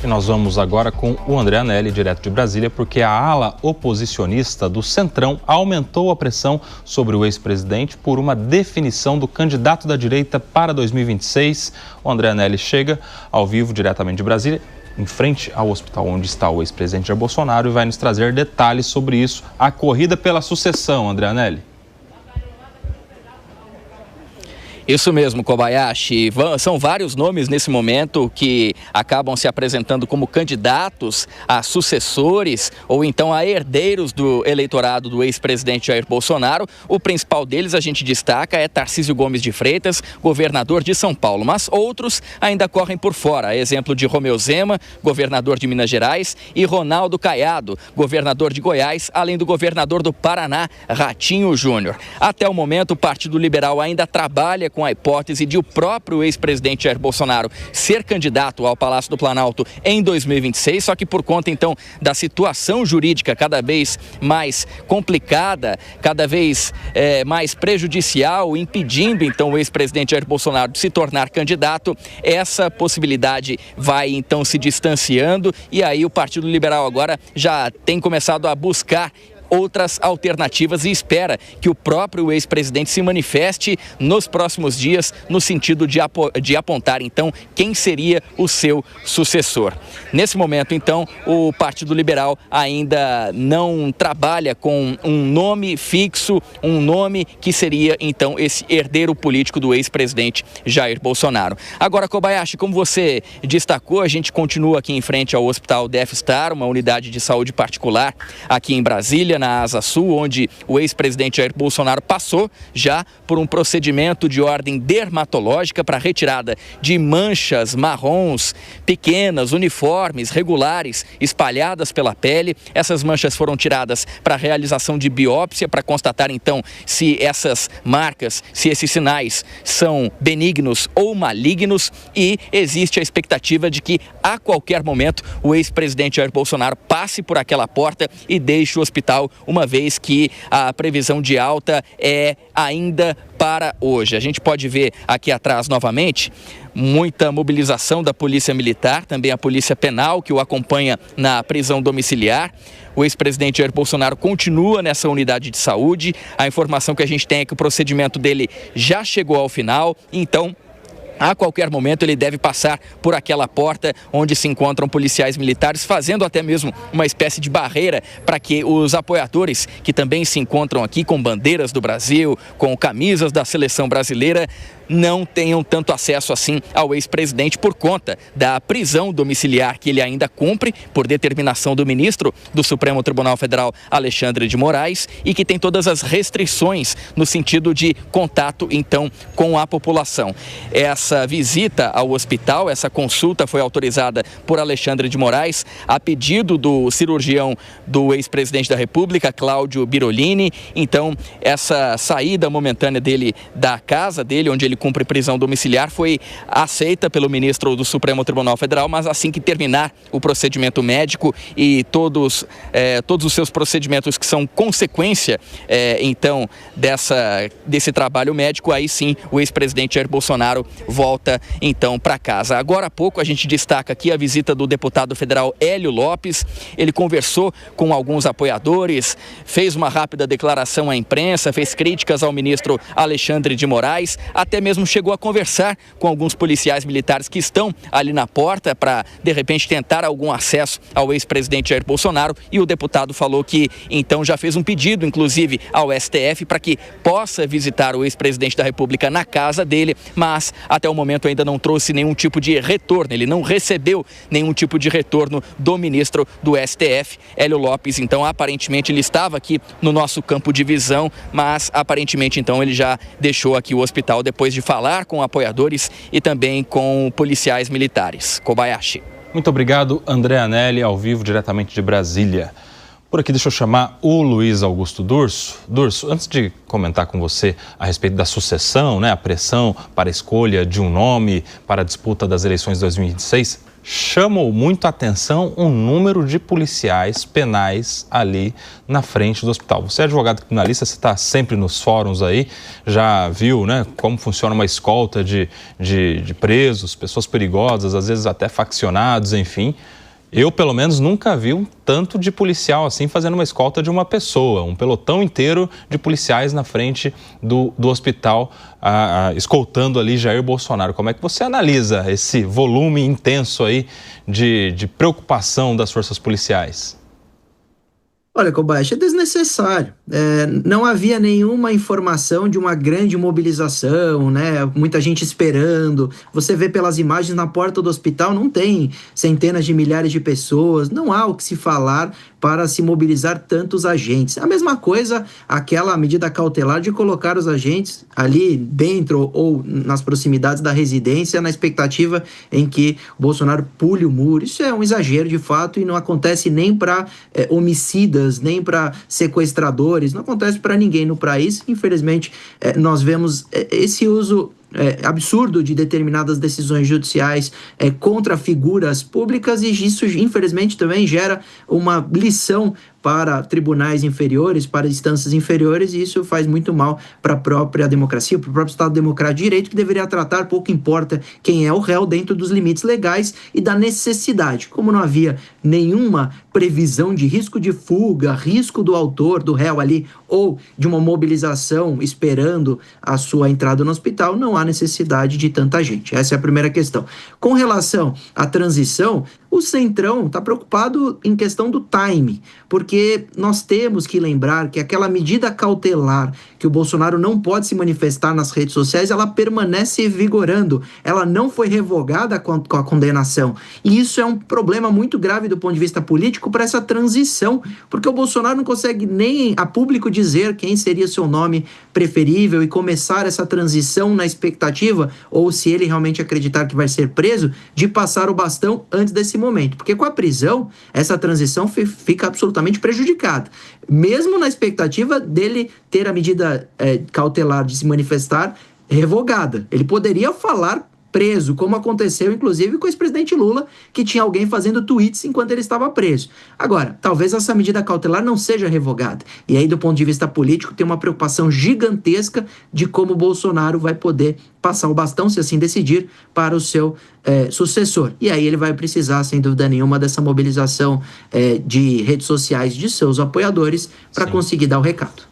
E nós vamos agora com o André Anelli, direto de Brasília, porque a ala oposicionista do Centrão aumentou a pressão sobre o ex-presidente por uma definição do candidato da direita para 2026. O André Anelli chega ao vivo, diretamente de Brasília, em frente ao hospital onde está o ex-presidente Jair Bolsonaro, e vai nos trazer detalhes sobre isso. A corrida pela sucessão, André Anelli. Isso mesmo, Kobayashi. São vários nomes nesse momento que acabam se apresentando como candidatos a sucessores ou então a herdeiros do eleitorado do ex-presidente Jair Bolsonaro. O principal deles, a gente destaca, é Tarcísio Gomes de Freitas, governador de São Paulo. Mas outros ainda correm por fora. Exemplo de Romeu Zema, governador de Minas Gerais, e Ronaldo Caiado, governador de Goiás, além do governador do Paraná, Ratinho Júnior. Até o momento, o Partido Liberal ainda trabalha com a hipótese de o próprio ex-presidente Jair Bolsonaro ser candidato ao Palácio do Planalto em 2026, só que por conta então da situação jurídica cada vez mais complicada, cada vez mais prejudicial, impedindo então o ex-presidente Jair Bolsonaro de se tornar candidato, essa possibilidade vai então se distanciando, e aí o Partido Liberal agora já tem começado a buscar outras alternativas e espera que o próprio ex-presidente se manifeste nos próximos dias no sentido de apontar, então, quem seria o seu sucessor. Nesse momento, então, o Partido Liberal ainda não trabalha com um nome fixo, um nome que seria, então, esse herdeiro político do ex-presidente Jair Bolsonaro. Agora, Kobayashi, como você destacou, a gente continua aqui em frente ao Hospital Death Star, uma unidade de saúde particular aqui em Brasília, na Asa Sul, onde o ex-presidente Jair Bolsonaro passou já por um procedimento de ordem dermatológica para retirada de manchas marrons pequenas, uniformes, regulares, espalhadas pela pele. Essas manchas foram tiradas para realização de biópsia, para constatar então se essas marcas, se esses sinais são benignos ou malignos, e existe a expectativa de que a qualquer momento o ex-presidente Jair Bolsonaro passe por aquela porta e deixe o hospital, uma vez que a previsão de alta é ainda para hoje. A gente pode ver aqui atrás novamente muita mobilização da Polícia Militar, também a Polícia Penal, que o acompanha na prisão domiciliar. O ex-presidente Jair Bolsonaro continua nessa unidade de saúde. A informação que a gente tem é que o procedimento dele já chegou ao final, então a qualquer momento ele deve passar por aquela porta onde se encontram policiais militares, fazendo até mesmo uma espécie de barreira para que os apoiadores que também se encontram aqui com bandeiras do Brasil, com camisas da seleção brasileira, não tenham tanto acesso assim ao ex-presidente por conta da prisão domiciliar que ele ainda cumpre por determinação do ministro do Supremo Tribunal Federal, Alexandre de Moraes, e que tem todas as restrições no sentido de contato então com a população. Essa visita ao hospital, essa consulta foi autorizada por Alexandre de Moraes a pedido do cirurgião do ex-presidente da República, Cláudio Birolini. Então, essa saída momentânea dele da casa dele, onde ele cumpre prisão domiciliar, foi aceita pelo ministro do Supremo Tribunal Federal, mas assim que terminar o procedimento médico e todos os seus procedimentos que são consequência, então, desse trabalho médico, aí sim o ex-presidente Jair Bolsonaro volta então para casa. Agora há pouco a gente destaca aqui a visita do deputado federal Hélio Lopes. Ele conversou com alguns apoiadores, fez uma rápida declaração à imprensa, fez críticas ao ministro Alexandre de Moraes, até mesmo chegou a conversar com alguns policiais militares que estão ali na porta para, de repente, tentar algum acesso ao ex-presidente Jair Bolsonaro, e o deputado falou que então já fez um pedido, inclusive, ao STF para que possa visitar o ex-presidente da República na casa dele, mas até o momento ainda não trouxe nenhum tipo de retorno, ele não recebeu nenhum tipo de retorno do ministro do STF, Hélio Lopes. Então, aparentemente, ele estava aqui no nosso campo de visão, mas aparentemente, então, ele já deixou aqui o hospital depois de falar com apoiadores e também com policiais militares. Kobayashi. Muito obrigado, André Anelli, ao vivo, diretamente de Brasília. Por aqui, deixa eu chamar o Luiz Augusto Durso. Durso, antes de comentar com você a respeito da sucessão, a pressão para a escolha de um nome para a disputa das eleições de 2026, chamou muito a atenção o número de policiais penais ali na frente do hospital. Você é advogado criminalista, você está sempre nos fóruns aí, já viu, né, como funciona uma escolta de presos, pessoas perigosas, às vezes até faccionados, enfim. Eu, pelo menos, nunca vi um tanto de policial assim fazendo uma escolta de uma pessoa, um pelotão inteiro de policiais na frente do hospital, escoltando ali Jair Bolsonaro. Como é que você analisa esse volume intenso aí de preocupação das forças policiais? Olha, Kobayashi, é desnecessário. Não havia nenhuma informação de uma grande mobilização, né? Muita gente esperando. Você vê pelas imagens na porta do hospital, não tem centenas de milhares de pessoas. Não há o que se falar para se mobilizar tantos agentes. A mesma coisa, aquela medida cautelar de colocar os agentes ali dentro ou nas proximidades da residência, na expectativa em que o Bolsonaro pule o muro. Isso é um exagero, de fato, e não acontece nem para homicidas, nem para sequestradores, não acontece para ninguém no país. Infelizmente, nós vemos esse uso absurdo de determinadas decisões judiciais contra figuras públicas, e isso, infelizmente, também gera uma lição para tribunais inferiores, para instâncias inferiores, e isso faz muito mal para a própria democracia, para o próprio Estado Democrático de Direito, que deveria tratar, pouco importa quem é o réu, dentro dos limites legais e da necessidade. Como não havia nenhuma previsão de risco de fuga, risco do autor, do réu ali, ou de uma mobilização esperando a sua entrada no hospital, não há necessidade de tanta gente. Essa é a primeira questão. Com relação à transição, o Centrão está preocupado em questão do time, porque nós temos que lembrar que aquela medida cautelar que o Bolsonaro não pode se manifestar nas redes sociais, ela permanece vigorando, ela não foi revogada com a condenação. E isso é um problema muito grave do ponto de vista político para essa transição, porque o Bolsonaro não consegue nem a público dizer quem seria seu nome preferível e começar essa transição na expectativa, ou se ele realmente acreditar que vai ser preso, de passar o bastão antes desse momento, porque com a prisão, essa transição fica absolutamente prejudicada, mesmo na expectativa dele ter a medida cautelar de se manifestar revogada. Ele poderia falar preso, como aconteceu inclusive com o ex-presidente Lula, que tinha alguém fazendo tweets enquanto ele estava preso. Agora, talvez essa medida cautelar não seja revogada, e aí do ponto de vista político tem uma preocupação gigantesca de como o Bolsonaro vai poder passar o bastão, se assim decidir, para o seu sucessor. E aí ele vai precisar, sem dúvida nenhuma, dessa mobilização de redes sociais de seus apoiadores para conseguir dar o recado.